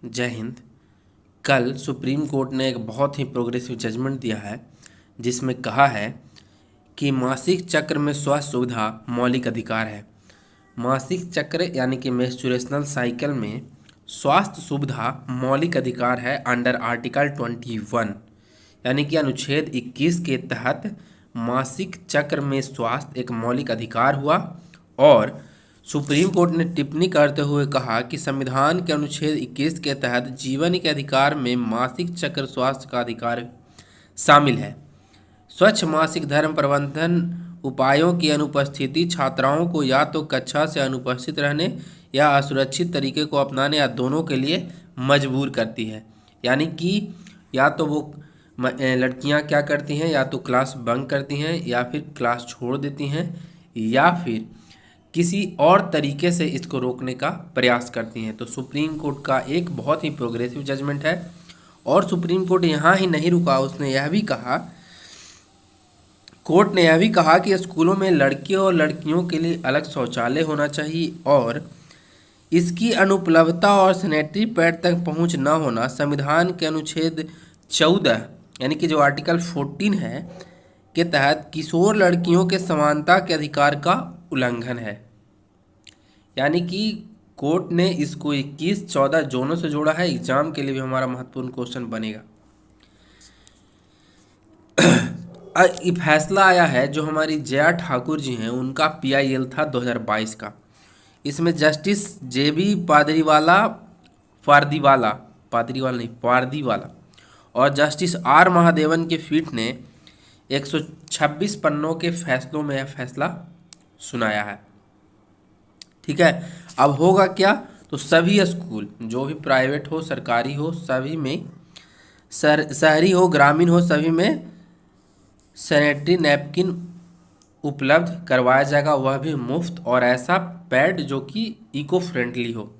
जय हिंद। कल supreme court ने एक बहुत ही प्रोग्रेसिव जजमेंट दिया है जिसमें कहा है कि मासिक चक्र में स्वास्थ्य सुविधा मौलिक अधिकार है। मासिक चक्र यानी कि मेंस्ट्रुएशनल साइकिल में स्वास्थ्य सुविधा मौलिक अधिकार है अंडर आर्टिकल 21 यानी कि अनुच्छेद 21 के तहत मासिक चक्र में स्वास्थ्य एक मौलिक अधिकार हुआ। और सुप्रीम कोर्ट ने टिप्पणी करते हुए कहा कि संविधान के अनुच्छेद 21 के तहत जीवन के अधिकार में मासिक चक्र स्वास्थ्य का अधिकार शामिल है। स्वच्छ मासिक धर्म प्रबंधन उपायों की अनुपस्थिति छात्राओं को या तो कक्षा से अनुपस्थित रहने या असुरक्षित तरीके को अपनाने या दोनों के लिए मजबूर करती है। यानी कि या तो वो लड़कियां क्या करती हैं, या तो क्लास बंक करती हैं या फिर क्लास छोड़ देती हैं या फिर किसी और तरीके से इसको रोकने का प्रयास करती हैं। तो सुप्रीम कोर्ट का एक बहुत ही प्रोग्रेसिव जजमेंट है। और सुप्रीम कोर्ट यहाँ ही नहीं रुका, उसने यह भी कहा, कोर्ट ने यह भी कहा कि स्कूलों में लड़कियों और लड़कियों के लिए अलग शौचालय होना चाहिए और इसकी अनुपलब्धता और सैनिटरी पैड तक पहुंच न होना संविधान के अनुच्छेद 14 यानी कि जो आर्टिकल 14 है के तहत किशोर लड़कियों के समानता के अधिकार का उल्लंघन है। यानी कि कोर्ट ने इसको 21-14 जोनों से जोड़ा है। एग्जाम के लिए भी हमारा महत्वपूर्ण क्वेश्चन बनेगा। ये फैसला आया है जो हमारी जया ठाकुर जी हैं, उनका PIL था 2022 का। इसमें जस्टिस JB पारदीवाला और जस्टिस R महादेवन के पीठ ने 126 पन्नों के फैसलों में यह फैसला सुनाया है। ठीक है, अब होगा क्या, तो सभी स्कूल जो भी प्राइवेट हो सरकारी हो सभी में शहरी हो ग्रामीण हो सभी में सैनिटरी नैपकिन उपलब्ध करवाया जाएगा, वह भी मुफ्त, और ऐसा पैड जो कि इको फ्रेंडली हो।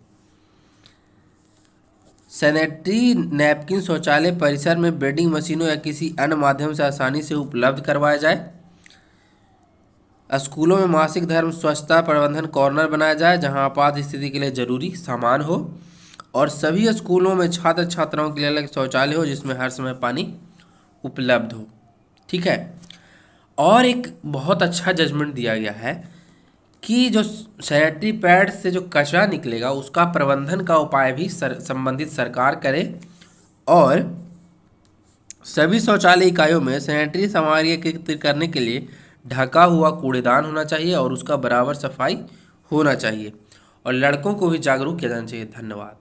सैनिटरी नैपकिन शौचालय परिसर में बेडिंग मशीनों या किसी अन्य माध्यम से आसानी से उपलब्ध करवाया जाए। स्कूलों में मासिक धर्म स्वच्छता प्रबंधन कॉर्नर बनाया जाए जहां आपात स्थिति के लिए जरूरी सामान हो, और सभी स्कूलों में छात्र छात्राओं के लिए अलग शौचालय हो जिसमें हर समय पानी उपलब्ध हो। ठीक है, और एक बहुत अच्छा जजमेंट दिया गया है कि जो सैनिटरी पैड से जो कचरा निकलेगा उसका प्रबंधन का उपाय भी संबंधित सरकार करे, और सभी शौचालय इकाइयों में सैनिटरी सामग्री एकत्रित करने के लिए ढका हुआ कूड़ेदान होना चाहिए और उसका बराबर सफाई होना चाहिए, और लड़कों को भी जागरूक किया जाना चाहिए। धन्यवाद।